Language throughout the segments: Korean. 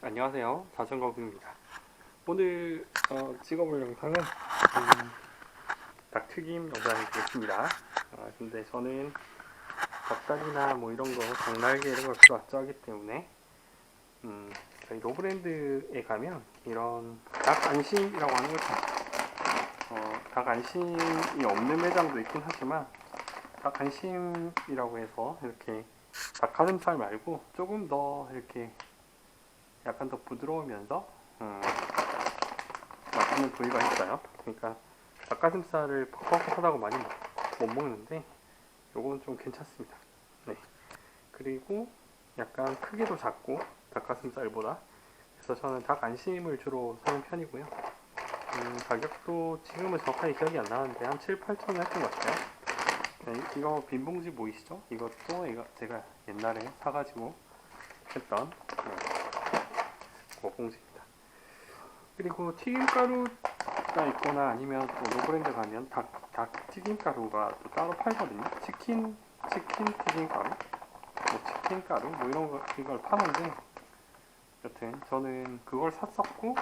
안녕하세요. 자전거부입니다. 오늘 찍어볼 영상은 닭튀김 영상이 되겠습니다. 근데 저는 닭다리나 뭐 이런 거, 닭날개 이런 걸 별로 안 좋아하기 때문에 저희 노브랜드에 가면 이런 닭안심이라고 하는 거죠. 닭안심이 없는 매장도 있긴 하지만 닭안심이라고 해서 이렇게 닭가슴살 말고 조금 더 이렇게 약간 더 부드러우면서 맛있는 부위가 있어요. 그러니까 닭가슴살을 퍽퍽하다고 많이 못 먹는데 요건 좀 괜찮습니다. 네. 그리고 약간 크기도 작고 닭가슴살보다, 그래서 저는 닭 안심을 주로 사는 편이고요. 가격도 지금은 정확하게 기억이 안 나는데 한 7, 8천 원 했던 것 같아요. 네, 이거 빈 봉지 보이시죠? 이것도 제가 옛날에 사가지고 했던 봉지입니다. 그리고 튀김가루가 있거나 아니면 또 노브랜드 가면 닭 튀김가루가 또 따로 팔거든요. 치킨 튀김가루, 뭐 치킨가루, 뭐 이런 거, 이걸 파는데, 여튼 저는 그걸 샀었고,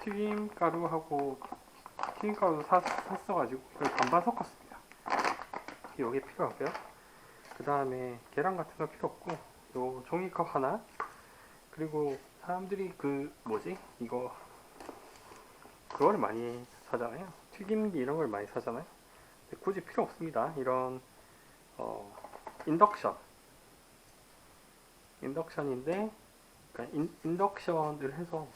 튀김가루하고 튀김가루 샀어가지고 이걸 반반 섞었습니다. 이게 필요하고요. 그 다음에 계란 같은 거 필요 없고, 요 종이컵 하나, 그리고 사람들이 그걸 많이 사잖아요. 튀김기 이런 걸 많이 사잖아요. 근데 굳이 필요 없습니다. 이런 인덕션인데, 그러니까 인덕션을 해서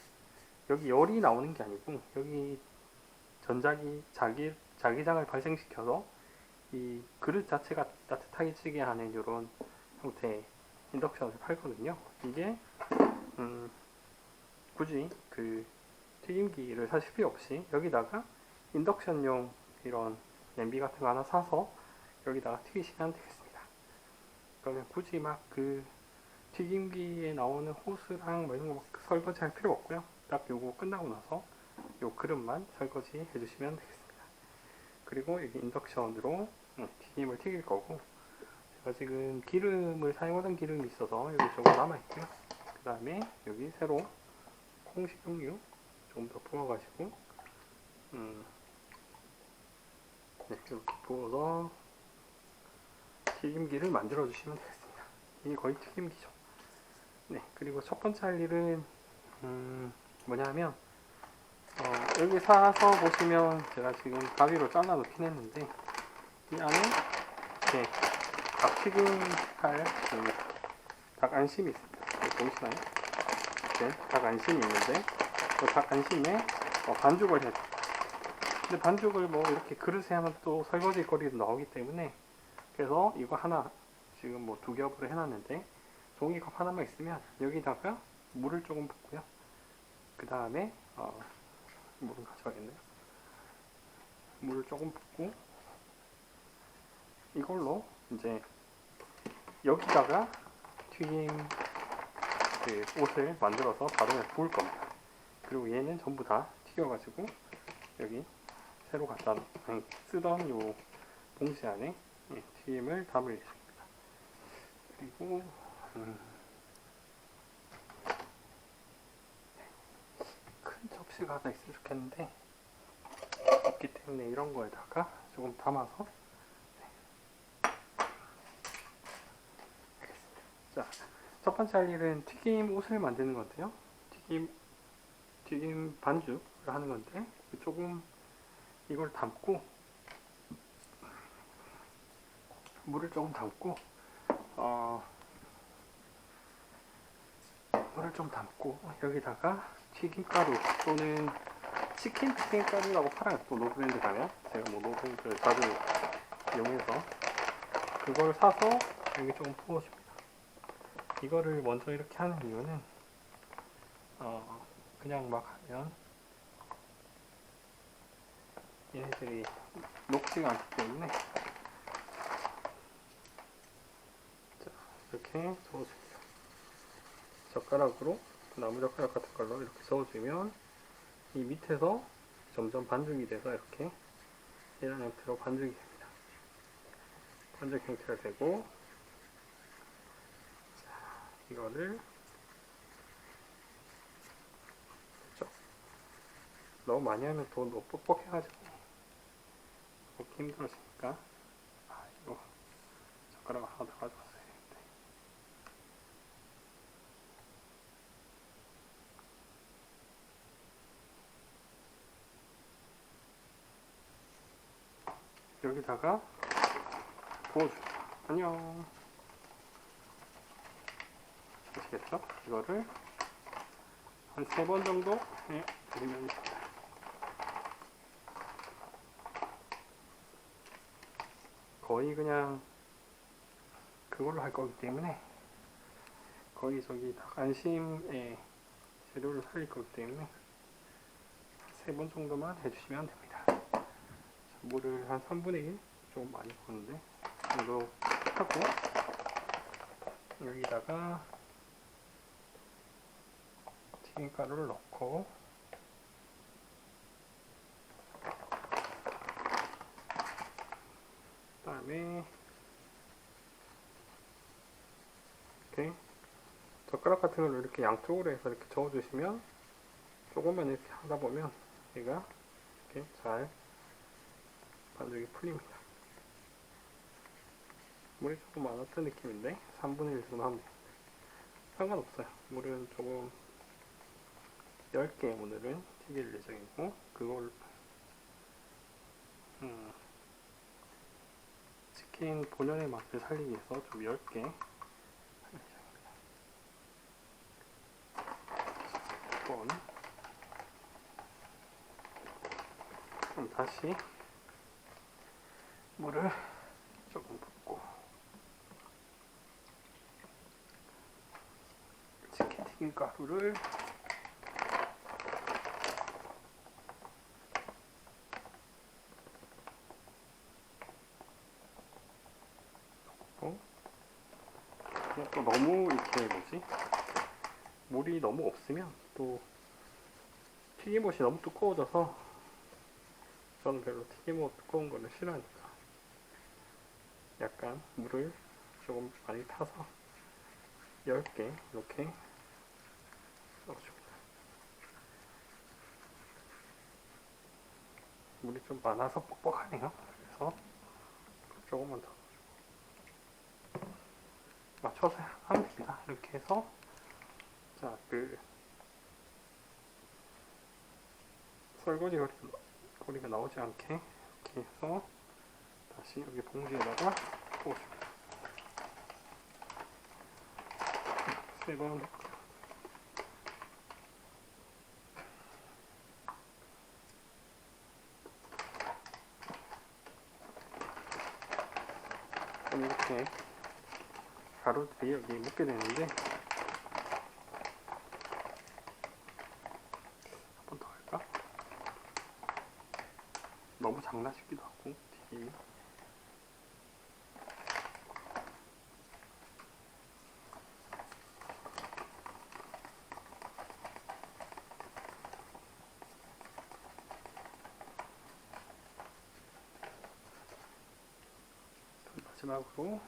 여기 열이 나오는 게 아니고 여기 자기장을 발생시켜서 이 그릇 자체가 따뜻하게 지게 하는 이런 형태의 인덕션을 팔거든요. 이게 굳이 그 튀김기를 사실 필요 없이 여기다가 인덕션용 이런 냄비 같은 거 하나 사서 여기다가 튀기시면 되겠습니다. 그러면 굳이 막 그 튀김기에 나오는 호스랑 뭐 이런 거 막 설거지 할 필요 없고요. 딱 요거 끝나고 나서 요 그릇만 설거지 해주시면 되겠습니다. 그리고 여기 인덕션으로 튀김을 튀길 거고, 제가 지금 기름을 사용하던 기름이 있어서 여기 조금 남아있고요. 그 다음에 여기 새로 콩 식용유 조금 더 부어가지고 네, 이렇게 부어서 튀김기를 만들어 주시면 되겠습니다. 이게 거의 튀김기죠. 네, 그리고 첫 번째 할 일은 뭐냐면 여기 사서 보시면 제가 지금 가위로 잘라 놓긴 했는데, 이 안에 이렇게 닭튀김 할 닭 안심이 있습니다. 여기 보이시나요? 네, 닭 안심이 있는데 그 닭 안심에 반죽을 해요. 근데 반죽을 뭐 이렇게 그릇에 하면 또 설거지 거리도 나오기 때문에, 그래서 이거 하나 지금 뭐 2겹으로 해놨는데 종이컵 하나만 있으면 여기다가 물을 조금 붓고요. 그 다음에 물은 가져가겠네요. 물을 조금 붓고 이걸로 이제 여기다가 튀김 그 옷을 만들어서 바로 그냥 구울 겁니다. 그리고 얘는 전부 다 튀겨가지고 여기 새로 쓰던 요 봉지 안에 튀김을 담을 예정입니다. 그리고 큰 접시가 하나 있으면 좋겠는데 없기 때문에 이런 거에다가 조금 담아서 하겠습니다. 자, 첫 번째 할 일은 튀김 옷을 만드는 건데요. 튀김 반죽을 하는 건데, 조금 이걸 담고 물을 조금 담고 여기다가 튀김가루 또는 치킨 튀김가루라고 팔아요. 또 노브랜드 가면 제가 뭐 노브랜드를 자주 이용해서 그걸 사서 여기 조금 부어줍니다. 이거를 먼저 이렇게 하는 이유는 그냥 막 하면 얘네들이 녹지가 않기 때문에, 자, 이렇게 저어줍니다. 젓가락으로, 나무젓가락 같은 걸로 이렇게 저어주면 이 밑에서 점점 반죽이 돼서 이렇게 이런 형태로 반죽이 됩니다. 반죽 형태가 되고, 자, 이거를 너무 많이 하면 또 너무 뻑뻑해가지고 먹기 힘들어지니까. 아, 이거 젓가락 하나 더 가져왔어야 되는데. 여기다가 부어줍니다. 안녕. 아시겠죠? 이거를 한 3번 정도 해드리면 됩니다. 거의 그냥 그걸로 할 거기 때문에, 거의 저기 닭 안심의 재료를 살릴 거기 때문에 3번 정도만 해주시면 됩니다. 자, 물을 한 3분의 1 좀 많이 부었는데 이거 하고, 여기다가 튀김가루를 넣고, 그 다음에 이렇게 젓가락 같은 걸로 이렇게 양쪽으로 해서 이렇게 저어주시면, 조금만 이렇게 하다 보면 얘가 이렇게 잘 반죽이 풀립니다. 물이 조금 많았던 느낌인데 3분의 1 정도 하면 됩니다. 상관없어요. 물은 조금 10개 오늘은 튀길 예정이고, 그걸 치킨 본연의 맛을 살리기 위해서 좀 10개 할 예정입니다. 그럼 다시 물을 조금 붓고, 치킨 튀김 가루를 넣고, 또 너무 이렇게 물이 너무 없으면 또 튀김옷이 너무 두꺼워져서, 저는 별로 튀김옷 두꺼운 거는 싫어하니까 약간 물을 조금 많이 타서 10개 이렇게 넣어줍니다. 물이 좀 많아서 뻑뻑하네요. 그래서 조금만 더 맞춰서 하면 됩니다. 이렇게 해서, 자, 설거지 거리가 나오지 않게 이렇게 해서 다시 여기 봉지에다가 부어줍니다. 3번 이렇게 가루들이 여기 묻게 되는데, 한 번 더 할까? 너무 작나 싶기도 하고 튀김이. 마지막으로,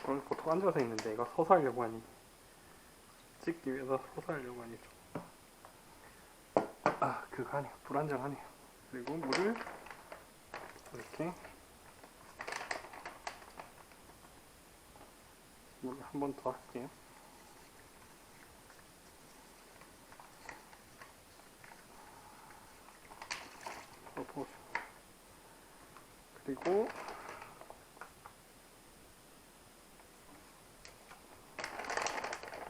오늘 보통 앉아서 있는데 이거 서서 하려고 하니, 찍기 위해서 서서 하려고 하니 좀 그거 하네요. 불안정하네요. 그리고 물을 이렇게 물 한 번 더 할게요. 그리고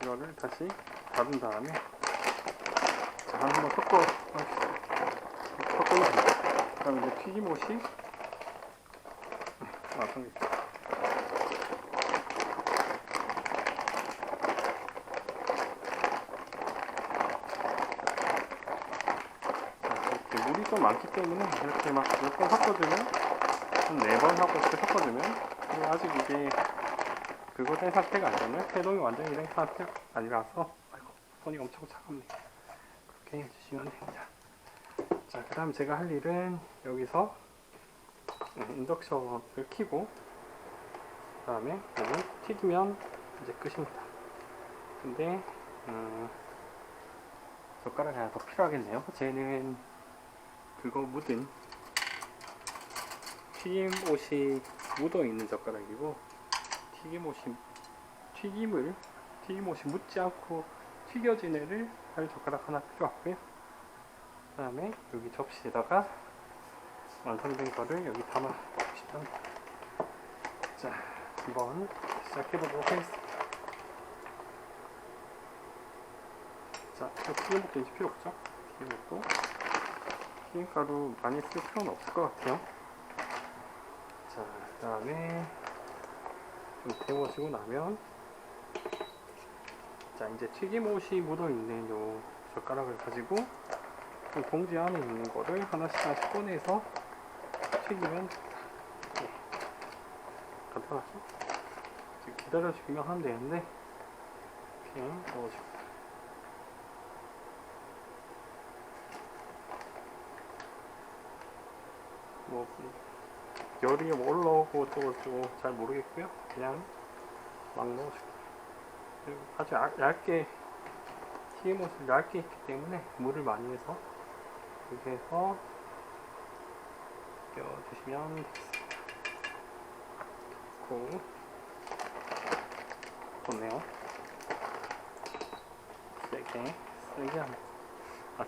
이거를 다시 닫은 다음에, 자, 한번 섞어주세요. 그다음에 이제 튀김옷이 완성됐죠. 이렇게 물이 좀 많기 때문에 이렇게 막 몇 번 섞어주면, 한 4번 하고 이렇게 섞어주면, 그리고 아직 이게 그거 된 상태가 아니라면, 해동이 완전히 된 상태가 아니라서, 아이고, 손이 엄청 차갑네요. 그렇게 해주시면 됩니다. 자, 그 다음 제가 할 일은 여기서 인덕션을 켜고, 그 다음에 이걸 튀기면 이제 끝입니다. 근데 젓가락이 하나 더 필요하겠네요. 쟤는 그거 묻은 튀김옷이 묻어있는 젓가락이고, 튀김옷이 묻지 않고 튀겨진 애를 할 젓가락 하나 필요하고요. 그 다음에 여기 접시에다가 완성된 거를 여기 담아 보시면, 자, 한번 시작해 보도록 하겠습니다. 자, 튀김옷도 이제 필요 없죠? 튀김옷도 튀김가루 많이 쓸 필요는 없을 것 같아요. 자, 그 다음에 좀 데워지고 나면, 자, 이제 튀김옷이 묻어있는 요 젓가락을 가지고 이 봉지 안에 있는 거를 하나씩 꺼내서 튀기면, 네, 간단하죠? 지금 기다려주기만 하면 되는데, 이렇게 넣어주고, 뭐 열이 올라오고 어쩌고 잘 모르겠고요. 그냥 막 넣어줄게요. 아주 얇게, 튀김옷을 얇게 했기 때문에 물을 많이 해서 이렇게 해서 껴주시면 되겠습니다. 고 좋네요. 세게 하면,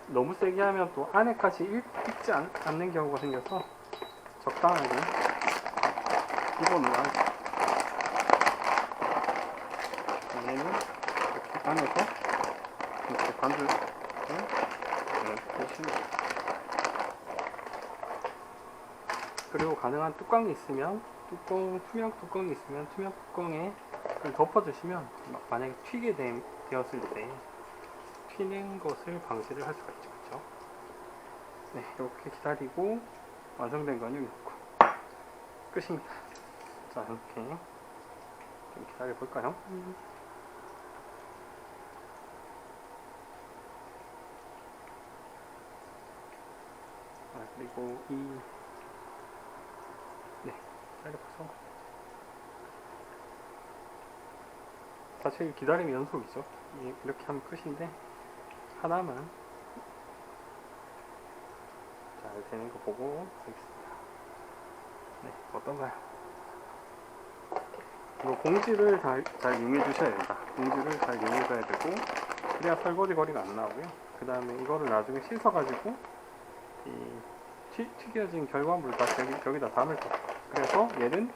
너무 세게 하면 또 안에까지 익지 않는 경우가 생겨서 적당하게 입어놓으면, 얘는 이렇게 안에서 이렇게 반죽을 해주시면 돼요. 그리고 가능한 뚜껑이 있으면, 투명 뚜껑이 있으면 투명 뚜껑에 덮어주시면, 만약에 튀게 되었을 때 튀는 것을 방지를 할 수가 있죠. 그렇죠? 네, 이렇게 기다리고 완성된 건 여기 놓고 끝입니다. 자, 이렇게 좀 기다려 볼까요? 그리고 네, 기다려봐서, 사실 기다림의 연속이죠. 이렇게 하면 끝인데, 하나만 잘 되는 거 보고 하겠습니다. 네, 어떤가요? 이거 봉지를 잘 이용해 주셔야 된다. 봉지를 잘 이용해 줘야 되고, 그래야 설거지 거리가 안 나오고요. 그 다음에 이거를 나중에 씻어가지고 이 튀겨진 결과물을 다시 여기다 담을 거예요. 그래서 얘는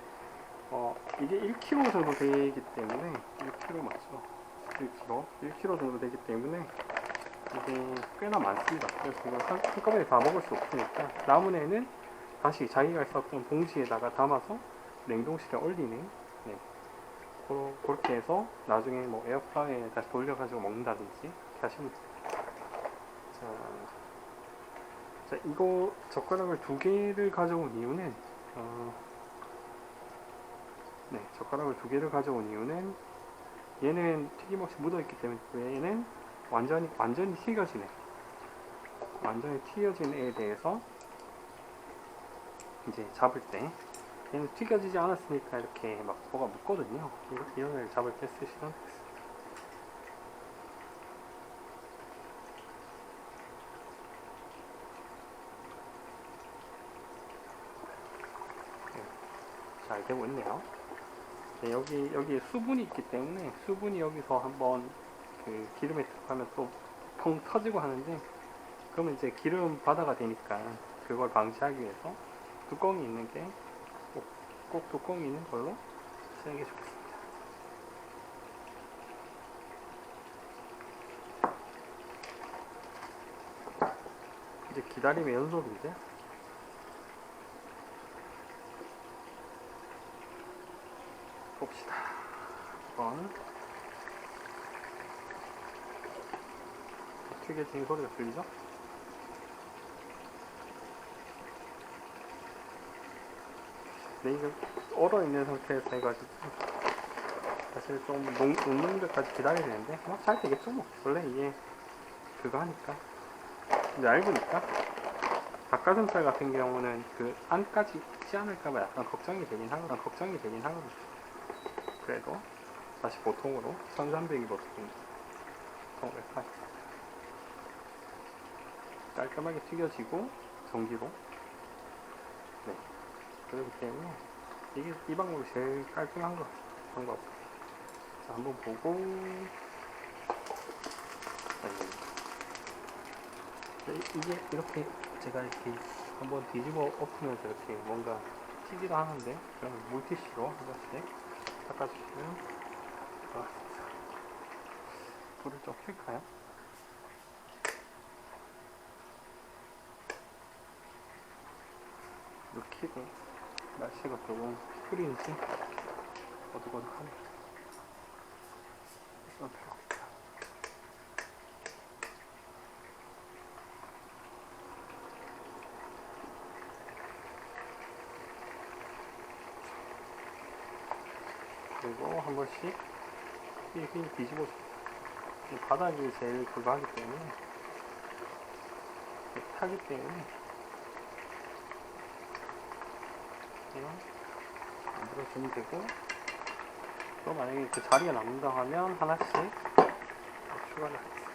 이게 1kg 정도 되기 때문에, 1kg 맞죠? 1kg 정도 되기 때문에 이게 꽤나 많습니다. 그래서 이걸 한꺼번에 다 먹을 수 없으니까 남은 애는 다시 자기가 썼던 봉지에다가 담아서 냉동실에 얼리는, 네, 그렇게 해서 나중에 뭐 에어프라이어에 다시 돌려가지고 먹는다든지 이렇게 하시면 됩니다. 자, 이거 젓가락을 2개를 가져온 이유는, 네, 젓가락을 2개를 가져온 이유는, 얘는 튀김옷이 묻어있기 때문에, 얘는 완전히 튀겨진 애, 완전히 튀겨진 애에 대해서 이제 잡을 때, 얘는 튀겨지지 않았으니까 이렇게 막 뭐가 묻거든요. 이런 애를 잡을 때 쓰시면 되겠습니다. 네, 잘 되고 있네요. 네, 여기에 수분이 있기 때문에, 수분이 여기서 한번 그 기름에 들어가면 또 펑 터지고 하는데, 그러면 이제 기름 바다가 되니까 그걸 방지하기 위해서 뚜껑이 있는 게, 꼭 뚜껑이 있는 걸로 쓰는 게 좋겠습니다. 이제 기다림의 연속인데, 봅시다. 한번 튀겨지는 소리가 들리죠? 네, 이게 얼어있는 상태에서 해가지고 사실 좀 녹는 데까지 기다려야 되는데, 뭐 잘 되겠죠. 뭐 원래 이게 그거 하니까, 이제 얇으니까. 닭가슴살 같은 경우는 그 안까지 익지 않을까봐 약간 걱정이 되긴 하거든요. 그래도 다시 보통으로 1300이 보통을 하겠습니다. 깔끔하게 튀겨지고 전기로. 네. 그렇기 때문에 이게 이 방법이 제일 깔끔한 방법. 자, 한번 보고. 이게 이렇게 제가 이렇게 한번 뒤집어 엎으면서 이렇게 뭔가 튀기도 하는데, 그러면 물티슈로 한 번씩 닦아주시면 좋았습니다. 불을 좀 켤까요? 불 켜고 날씨가 조금 흐린지 어둑어둑하네요. 좀 펴볼게요. 그리고 한 번씩 휘휘 뒤집어줍니다. 바닥이 제일 그거 하기 때문에, 타기 때문에 그냥 만들어주면 되고, 또 만약에 그 자리가 남는다 하면 하나씩 추가를 하겠습니다.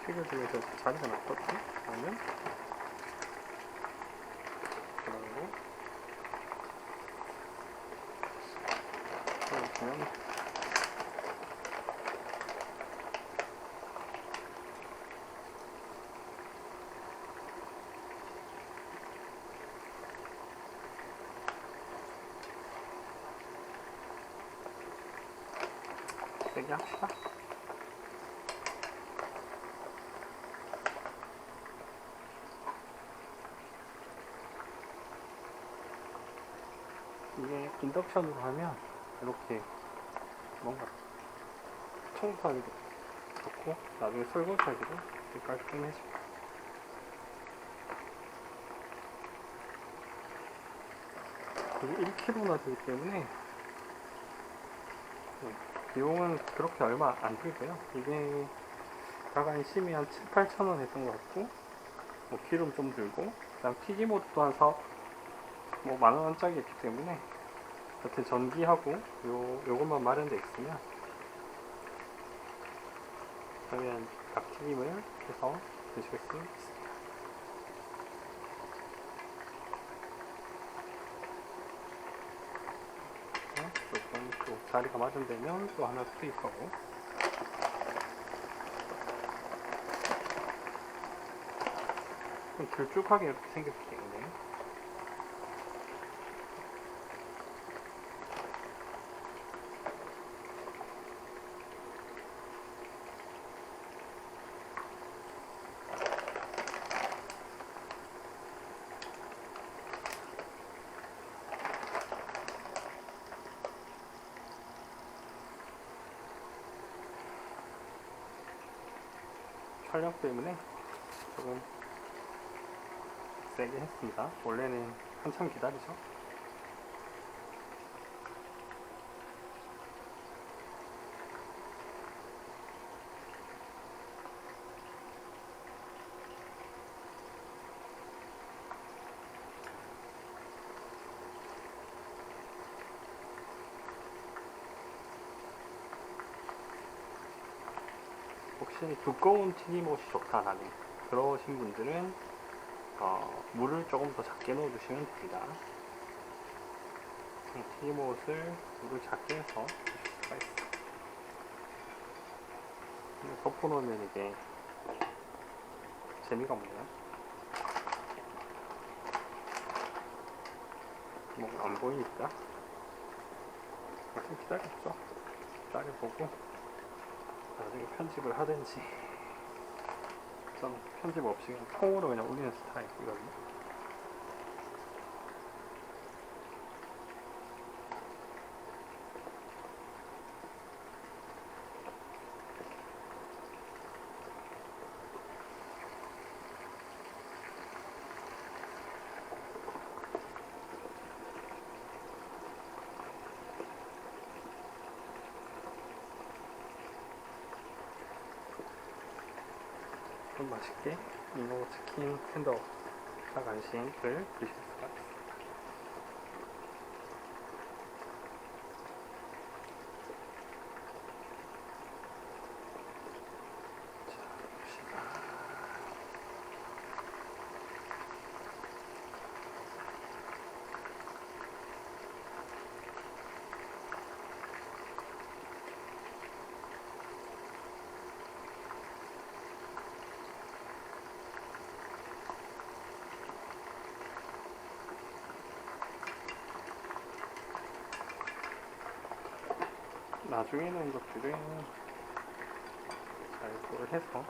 튀겨주면서 자리가 남거든요. 그러면 그걸로 튀겨주면 세게 합시다. 이게 인덕션으로 하면 이렇게 뭔가 청소하기도 좋고, 나중에 설거지하기도 되게 깔끔해집니다. 이게 1kg나 되기 때문에 비용은 그렇게 얼마 안 들고요. 이게 다간 심이 한 7, 8천원 했던 것 같고, 뭐 기름 좀 들고, 그다음 튀김옷도 한 4, 뭐 만원짜리 했기 때문에, 여튼 전기하고 요것만 마련되어 있으면, 그러면 닭튀김을 해서 드실 수 있습니다. 조금 또 자리가 맞은되면 또 하나 투입하고, 좀 길쭉하게 이렇게 생겼기 때문에 촬영 때문에 조금 세게 했습니다. 원래는 한참 기다리죠. 혹시 두꺼운 튀김옷이 좋다 나는 그러신 분들은 물을 조금 더 작게 넣어주시면 됩니다. 튀김옷을 물을 작게 해서 드실 수가 있어요. 덮어놓으면 이게 재미가 없네요. 뭐 안 보이니까 좀 기다렸죠. 기다려보고 나중에 편집을 하든지. 저는 편집 없이 그냥 통으로 그냥 올리는 스타일이거든요. 맛있게 이노 치킨 텐더 닭안심을 드실 수가 있습니다. 나중에는 이것들을 잘 그걸 해서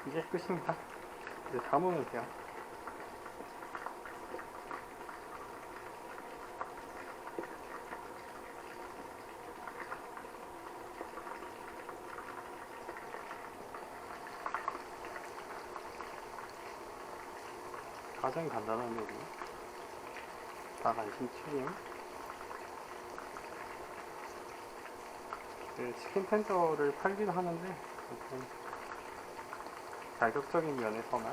이제 끝입니다. 이제 담으면 돼요. 가장 간단한 요리 닭 안심 튀김. 그 치킨 텐더를 팔기도 하는데 가격적인 면에서만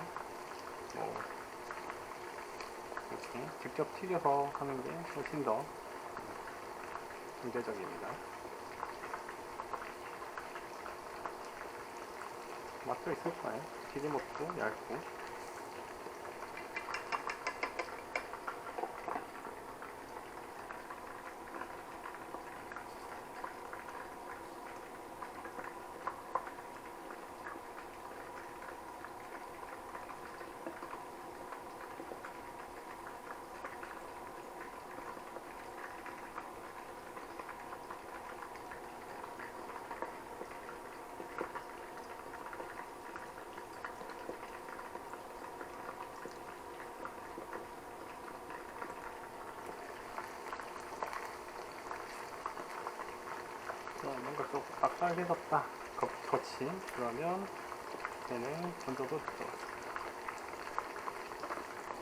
뭐 이렇게 직접 튀겨서 하는 게 훨씬 더 경제적입니다. 맛도 있을 거예요. 튀김옷도 얇고. 뭔가 좀 빡빡해졌다 겉이. 그러면 얘는 건져도 되죠.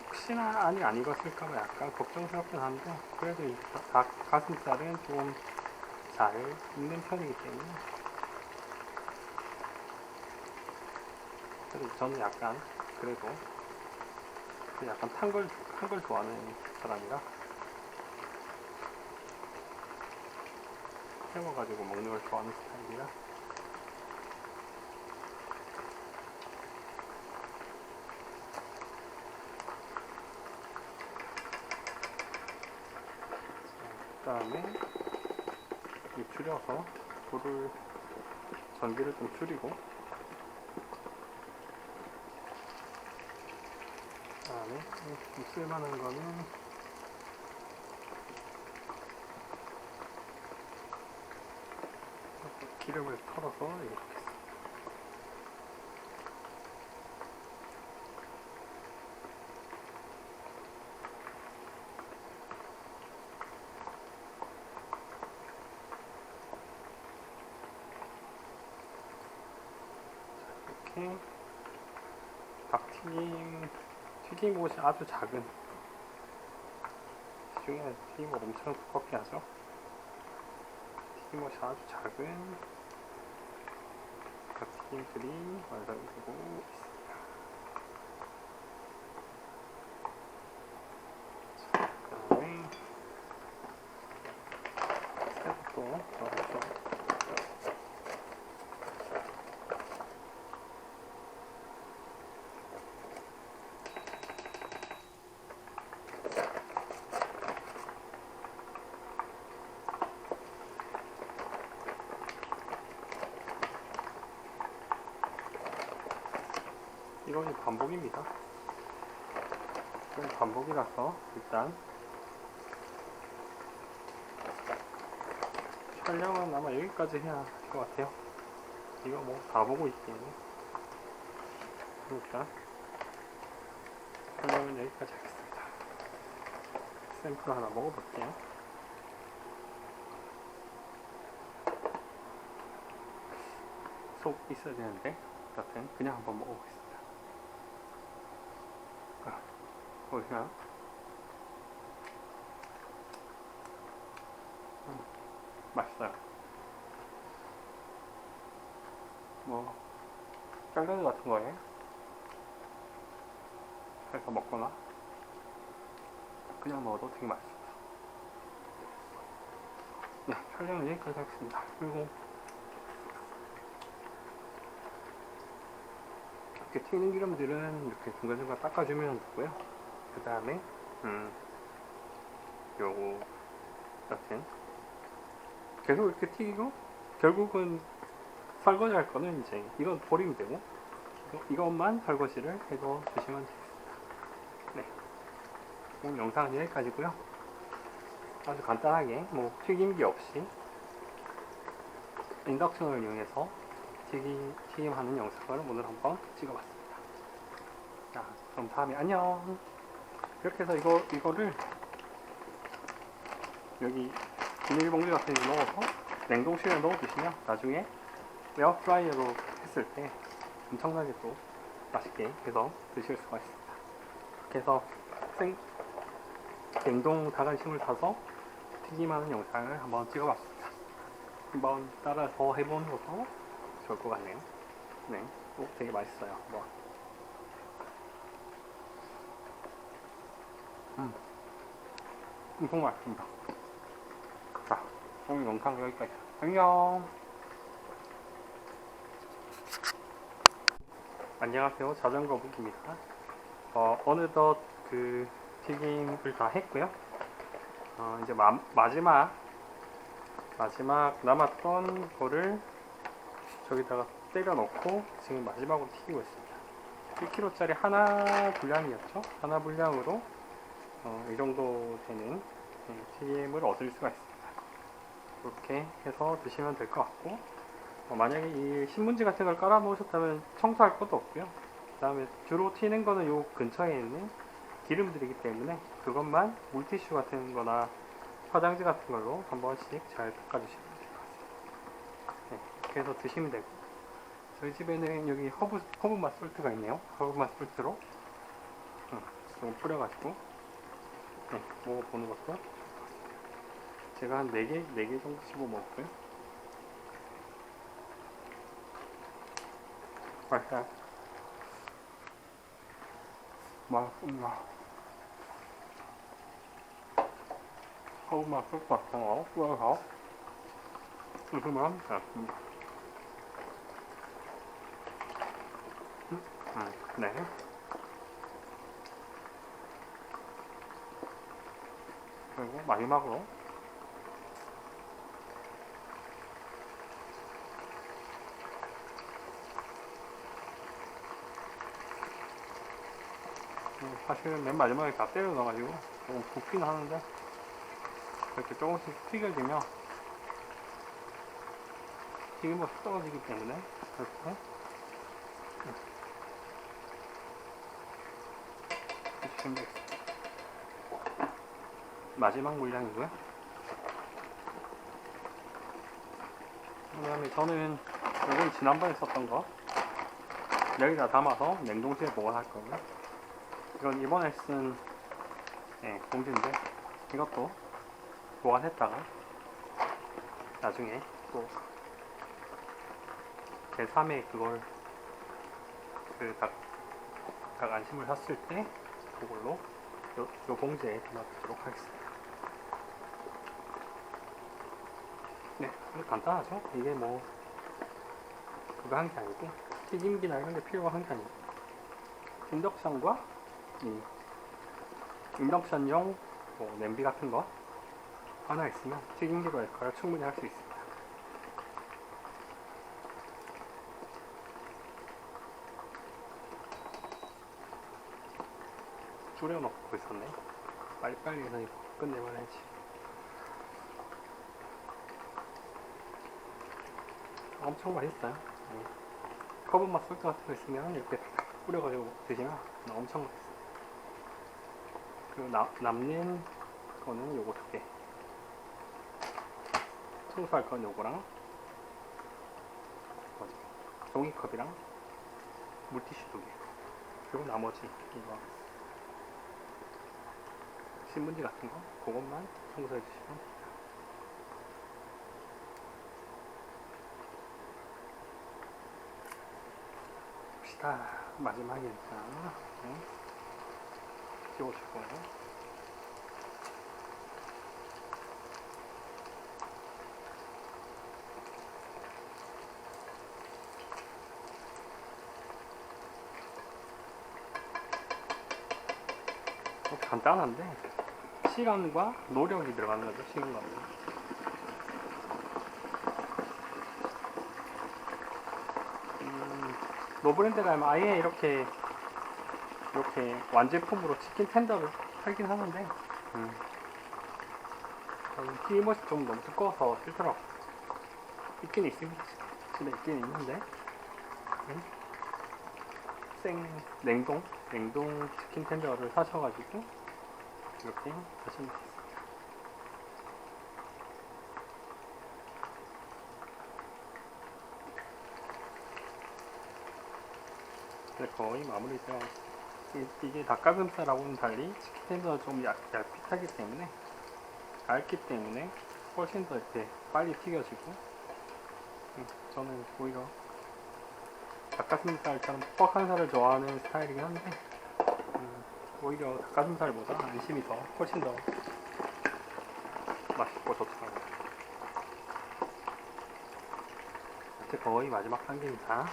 혹시나 안이 안 익었을까봐 약간 걱정스럽긴 한데 그래도 이 가슴살은 좀 잘 익는 편이기 때문에 그래도 저는 약간 그래도 약간 탄 걸 좋아하는 사람이라 태워가지고 먹는 걸 좋아하는 스타일이라. 그 다음에 줄여서 불을 전기를 좀 줄이고, 그 다음에 좀 쓸만한 거는 기름을 털어서 이렇게 이렇게 튀김옷이 아주 작은, 시중에 튀김옷 엄청 두껍게 하죠. 튀김옷이 아주 작은 튀김들이 완성되고 있습니다. 그 다음에 새우도 넣어서 이건 반복입니다. 이건 반복이라서 일단 촬영은 아마 여기까지 해야 할 것 같아요. 이거 뭐 다 보고 있기에는. 그러니까 촬영은 여기까지 하겠습니다. 샘플 하나 먹어볼게요. 속 있어야 되는데 여튼 그냥 한번 먹어보겠습니다. 보이시나요? 맛있어요. 뭐 샐러드 같은 거에 해서 먹거나 그냥 먹어도 되게 맛있습니다. 네, 촬영은 여기까지 하겠습니다. 그리고 이렇게 튀는 기름들은 이렇게 중간중간 닦아주면 되고요. 그 다음에 요거 여튼 계속 이렇게 튀기고 결국은 설거지 할 거는 이제 이건 버리면 되고 이것만 설거지를 해서 주시면 되겠습니다. 네, 오늘 영상은 여기까지고요. 아주 간단하게 뭐 튀김기 없이 인덕션을 이용해서 튀김하는 영상을 오늘 한번 찍어봤습니다. 자, 그럼 다음에 안녕. 이렇게 해서 이거를 여기 비닐봉지 같은 거 넣어서 냉동실에 넣어두시면 나중에 에어프라이어로 했을 때 엄청나게 또 맛있게 해서 드실 수가 있습니다. 이렇게 해서 냉동 닭안심을 사서 튀김하는 영상을 한번 찍어봤습니다. 한번 따라서 해보는 것도 좋을 것 같네요. 네, 또 되게 맛있어요. 뭐. 엄청 맛있습니다. 자, 오늘 영상 여기까지. 안녕. 안녕하세요. 자전거 북입니다. 어느덧 그 튀김을 다 했고요. 이제 마지막 남았던 거를 저기다가 때려 넣고 지금 마지막으로 튀기고 있습니다. 1kg짜리 하나 분량이었죠. 하나 분량으로 이 정도 되는 튀김을 얻을 수가 있습니다. 이렇게 해서 드시면 될 것 같고, 만약에 이 신문지 같은 걸 깔아 놓으셨다면 청소할 것도 없고요. 그 다음에 주로 튀는 거는 요 근처에 있는 기름들이기 때문에 그것만 물티슈 같은 거나 화장지 같은 걸로 한 번씩 잘 닦아주시면 될 것 같습니다. 네, 이렇게 해서 드시면 되고, 저희 집에는 여기 허브 맛솔트가 있네요. 허브 맛솔트로 좀 뿌려가지고 먹어보는 것도 제가 한 4개 정도 씹어 먹었고요. 맛있어요. 맛있습니다. 허브 맛솔트 같은 거 뿌려서 드시면 되겠습니다. 네. 그리고 마지막으로 사실은 맨 마지막에 다 때려 넣어가지고 조금 붓긴 하는데 이렇게 조금씩 튀겨지면 튀김옷이 떨어지기 때문에 이렇게 드시면 되겠습니다. 마지막 물량이고요. 그 다음에 저는 이건 지난번에 썼던 거 여기다 담아서 냉동실에 보관할 거고요. 이건 이번에 쓴 봉지인데 이것도 보관했다가 나중에 또 제3회 그걸 닭 안심을 샀을 때 그걸로 요 봉지에 담아두도록 하겠습니다. 네, 간단하죠? 이게 뭐 그거 한 게 아니고 튀김기나 이런 게 필요한 게 아니고 인덕션과 인덕션용 뭐 냄비 같은 거 하나 있으면 튀김기로 역할을 충분히 할 수 있습니다. 줄여놓고 있었네. 빨리빨리 해서 이거 끝내버려야지. 엄청 맛있어요. 커브 맛솔트 같은 거 있으면 이렇게 뿌려가지고 드시면 엄청 맛있어요. 그리고 남는 거는 요거 2개. 청소할 건 요거랑 종이컵이랑 물티슈 2개. 그리고 나머지 이거 신문지 같은 거 그것만 청소해 주시면 됩니다. 봅시다. 마지막이니까 찍어주고 간단한데 시간과 노력이 들어가는 거죠. 시간과 노력. 노브랜드 가면 아예 이렇게 완제품으로 치킨 텐더를 팔긴 하는데 튀김옷이 좀 너무 두꺼워서 싫더라고. 있긴 있습니다. 집에 있긴 있는데 냉동 치킨 텐더를 사셔가지고 이렇게 하시면 되겠습니다. 거의 마무리되어 이게 닭가슴살하고는 달리 치킨 텐더가 좀 얇기 때문에 훨씬 더 이렇게 빨리 튀겨지고 저는 오히려 닭가슴살처럼 퍽퍽한 살을 좋아하는 스타일이긴 한데 오히려 닭가슴살보다 안심이 훨씬 더 맛있고 좋더라고요. 이제 거의 마지막 단계입니다.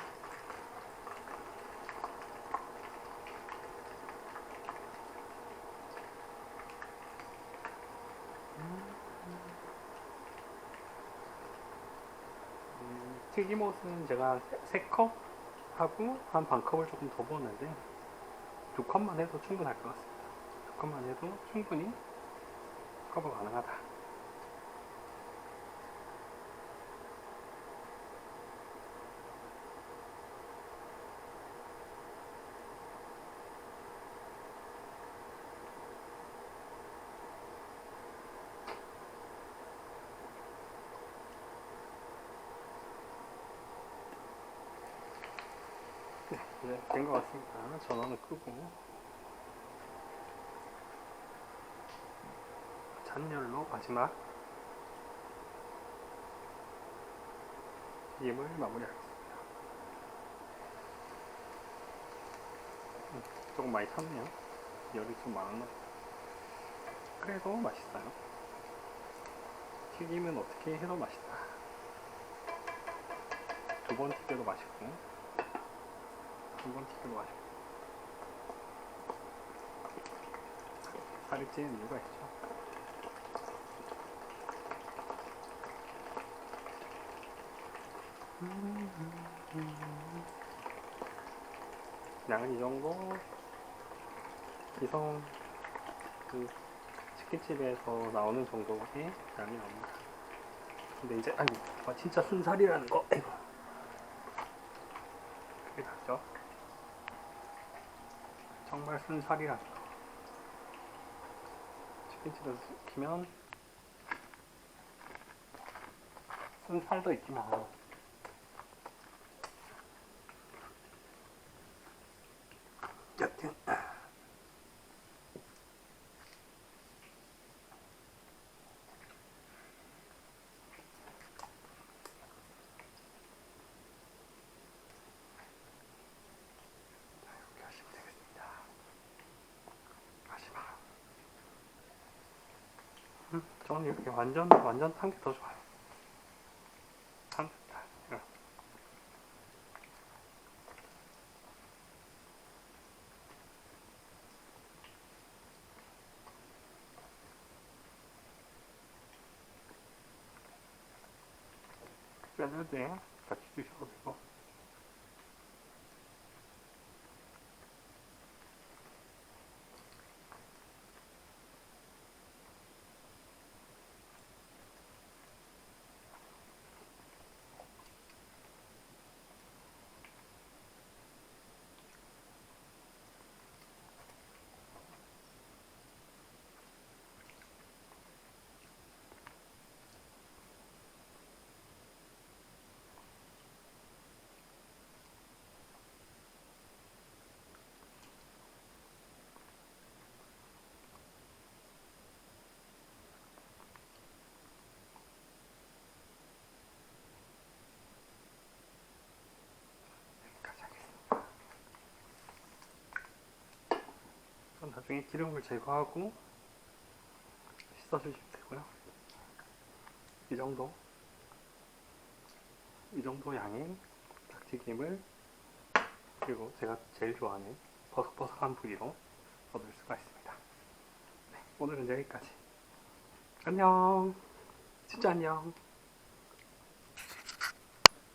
튀김옷은 제가 3컵 하고 한 반컵을 조금 더 부었는데 2컵만 해도 충분할 것 같습니다. 2컵만 해도 충분히 커버 가능하다. 네, 이제 된 것 같습니다. 전원을 끄고 잔열로 마지막 튀김을 마무리하겠습니다. 조금 많이 탔네요. 열이 좀 많았나? 그래도 맛있어요. 튀김은 어떻게 해도 맛있다. 2번 튀겨도 맛있고 2번 튀겨도 맛있고 살이 찌는 이유가 있죠. 양은 이 정도. 기성 치킨집에서 나오는 정도의 양이 나옵니다. 근데 이제 아이고 진짜 순살이라는 거. 아이고 그게 다죠. 정말 순살이라는 거. 치킨집에서 시키면 순살도 있지만 여튼 이렇게 하시면 되겠습니다. 마지막 저는 이렇게 완전 탄 게 더 좋아요. 샐러드에 같이 드셔도 되고. 나중에 기름을 제거하고 씻어주시면 되고요. 이 정도 양의 닭튀김을 그리고 제가 제일 좋아하는 버석버석한 부위로 얻을 수가 있습니다. 네, 오늘은 여기까지. 안녕. 진짜 안녕.